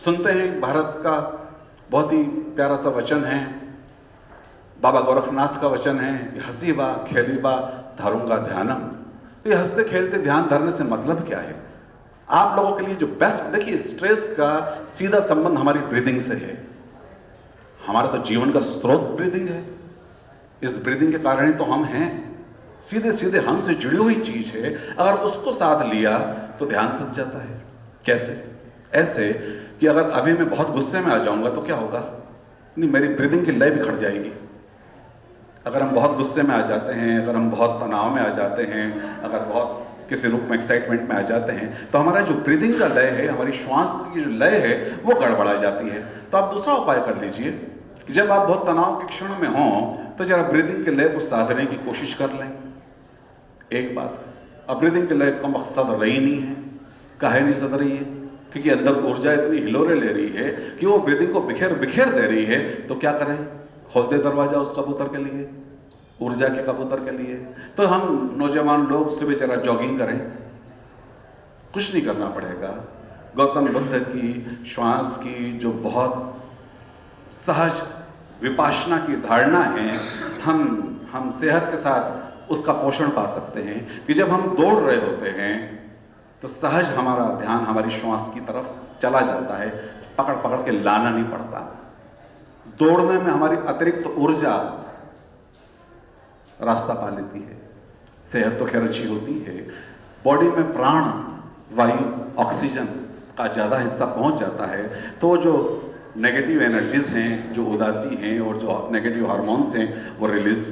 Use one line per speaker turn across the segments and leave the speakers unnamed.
सुनते हैं भारत का बहुत ही प्यारा सा वचन है, बाबा गोरखनाथ का वचन है कि हसीबा खेलीबा धरूंगा ध्यानम। तो ये हंसते खेलते ध्यान धरने से मतलब क्या है? आप लोगों के लिए जो बेस्ट, देखिए स्ट्रेस का सीधा संबंध हमारी ब्रीदिंग से है। हमारा तो जीवन का स्रोत ब्रीदिंग है, इस ब्रीदिंग के कारण ही तो हम हैं। सीधे सीधे हमसे जुड़ी हुई चीज है, अगर उसको साथ लिया तो ध्यान सज जाता है। कैसे? ऐसे कि अगर अभी मैं बहुत गुस्से में आ जाऊंगा तो क्या होगा? नहीं, मेरी ब्रीदिंग की लय बिखर जाएगी। अगर हम बहुत गुस्से में आ जाते हैं, अगर हम बहुत तनाव में आ जाते हैं, अगर बहुत किसी रूप में एक्साइटमेंट में आ जाते हैं, तो हमारा जो ब्रीदिंग का लय है, हमारी श्वास की जो लय है, वो गड़बड़ा जाती है। तो आप दूसरा उपाय कर लीजिए कि जब आप बहुत तनाव के क्षण में हों तो जरा ब्रीदिंग के लय को साधने की कोशिश कर लें। एक बात, अब ब्रीदिंग के लय का मकसद रही नहीं है। काहे नहीं सद रही है? क्योंकि अंदर ऊर्जा इतनी हिलोरे ले रही है कि वो ब्रीदिंग को बिखेर बिखेर दे रही है। तो क्या करें? खोल दे दरवाजा उस कबूतर के लिए, ऊर्जा के कबूतर के लिए। तो हम नौजवान लोग सुबह जरा जॉगिंग करें, कुछ नहीं करना पड़ेगा। गौतम बुद्ध की श्वास की जो बहुत सहज विपासना की धारणा है, हम सेहत के साथ उसका पोषण पा सकते हैं कि जब हम दौड़ रहे होते हैं तो सहज हमारा ध्यान हमारी श्वास की तरफ चला जाता है, पकड़ पकड़ के लाना नहीं पड़ता। दौड़ने में हमारी अतिरिक्त ऊर्जा रास्ता पा लेती है। सेहत तो खैर अच्छी होती है, बॉडी में प्राण वायु ऑक्सीजन का ज़्यादा हिस्सा पहुंच जाता है, तो जो नेगेटिव एनर्जीज हैं, जो उदासी हैं और जो नेगेटिव हार्मोन्स हैं, वो रिलीज,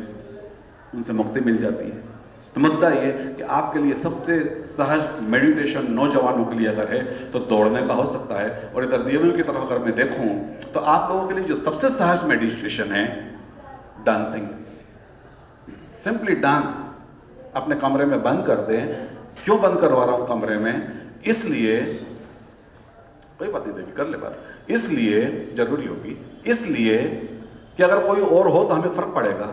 उनसे मुक्ति मिल जाती है। तो मुद्दा ये कि आपके लिए सबसे सहज मेडिटेशन नौजवानों के लिए अगर है तो दौड़ने का हो सकता है। और इधर देवियों की तरफ अगर मैं देखूं तो आप लोगों के लिए जो सबसे सहज मेडिटेशन है, डांसिंग। सिंपली डांस अपने कमरे में बंद कर दें। क्यों बंद करवा रहा हूं कमरे में? इसलिए, कोई बात नहीं देवी, कर ले बात। इसलिए जरूरी होगी, इसलिए कि अगर कोई और हो तो हमें फर्क पड़ेगा,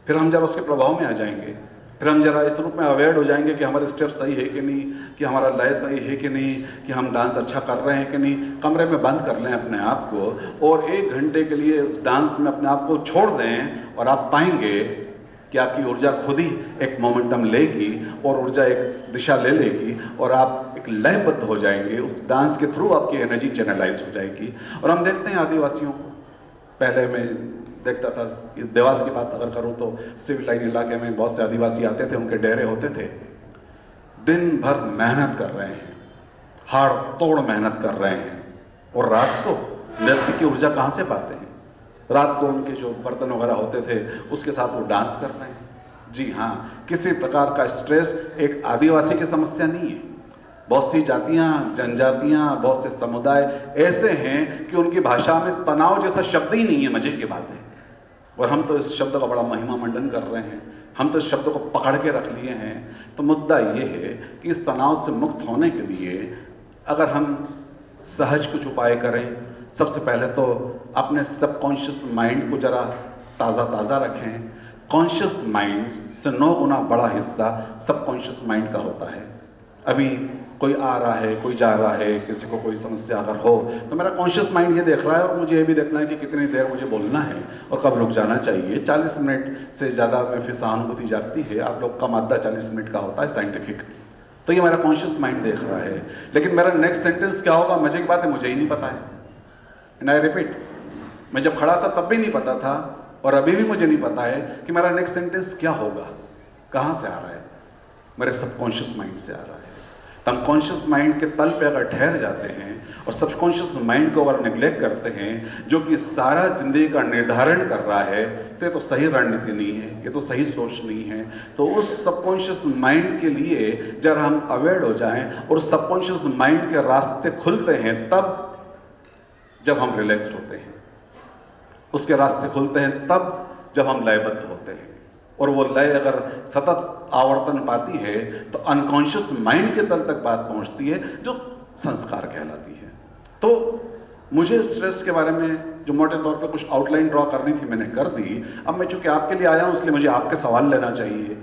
फिर हम जरा उसके प्रभाव में आ जाएंगे, फिर हम जरा इस रूप में अवेयर हो जाएंगे कि हमारे स्टेप सही है कि नहीं, कि हमारा लय सही है कि नहीं, कि हम डांस अच्छा कर रहे हैं कि नहीं। कमरे में बंद कर लें अपने आप को और 1 घंटे के लिए इस डांस में अपने आप को छोड़ दें और आप पाएंगे कि आपकी ऊर्जा खुद ही एक मोमेंटम लेगी और ऊर्जा एक दिशा ले लेगी और आप एक लयबद्ध हो जाएंगे। उस डांस के थ्रू आपकी एनर्जी चैनलाइज हो जाएगी। और हम देखते हैं आदिवासियों को, पहले मैं देखता था, देवास की बात अगर करूं तो सिविल लाइन इलाके में बहुत से आदिवासी आते थे, उनके डेरे होते थे, दिन भर मेहनत कर रहे हैं, हाड़ तोड़ मेहनत कर रहे हैं, और रात को नृत्य की ऊर्जा कहाँ से पाते हैं? रात को उनके जो बर्तन वगैरह होते थे उसके साथ वो डांस कर रहे हैं। जी हाँ, किसी प्रकार का स्ट्रेस एक आदिवासी की समस्या नहीं है। बहुत सी जातियाँ, जनजातियाँ, बहुत से समुदाय ऐसे हैं कि उनकी भाषा में तनाव जैसा शब्द ही नहीं है। मजे की बात है। और हम तो इस शब्द का बड़ा महिमा मंडन कर रहे हैं, हम तो इस शब्द को पकड़ के रख लिए हैं। तो मुद्दा ये है कि इस तनाव से मुक्त होने के लिए अगर हम सहज कुछ उपाय करें, सबसे पहले तो अपने सबकॉन्शियस माइंड को जरा ताज़ा ताज़ा रखें। कॉन्शियस माइंड से 9 गुना बड़ा हिस्सा सबकॉन्शियस माइंड का होता है। अभी कोई आ रहा है, कोई जा रहा है, किसी को कोई समस्या अगर हो तो मेरा कॉन्शियस माइंड ये देख रहा है और मुझे ये भी देखना है कि कितनी देर मुझे बोलना है और कब रुक जाना चाहिए। 40 मिनट से ज़्यादा में फिर सहानुभूति जागती है। आप लोग का मादा 40 मिनट का होता है साइंटिफिक। तो ये मेरा कॉन्शियस माइंड देख रहा है। लेकिन मेरा नेक्स्ट सेंटेंस क्या होगा, मजे की बात है, मुझे ही नहीं पता है। एंड आई रिपीट, मैं जब खड़ा था तब भी नहीं पता था और अभी भी मुझे नहीं पता है कि मेरा नेक्स्ट सेंटेंस क्या होगा। कहाँ से आ रहा है? मेरे सबकॉन्शियस माइंड से आ रहा है। तो हम कॉन्शियस माइंड के तल पे अगर ठहर जाते हैं और सबकॉन्शियस माइंड को अगर निग्लेक्ट करते हैं, जो कि सारा जिंदगी का निर्धारण कर रहा है, तो ये तो सही रणनीति नहीं है, ये तो सही सोच नहीं है। तो उस सबकॉन्शियस माइंड के लिए जब हम अवेयर हो जाएं और सबकॉन्शियस माइंड के रास्ते खुलते हैं, तब जब हम रिलैक्स्ड होते हैं, उसके रास्ते खुलते हैं तब जब हम लयबद्ध होते हैं। और वो लय अगर सतत आवर्तन पाती है तो अनकॉन्शियस माइंड के तल तक बात पहुंचती है, जो संस्कार कहलाती है। तो मुझे स्ट्रेस के बारे में जो मोटे तौर पर कुछ आउटलाइन ड्रॉ करनी थी मैंने कर दी। अब मैं चूंकि आपके लिए आया हूं इसलिए मुझे आपके सवाल लेना चाहिए।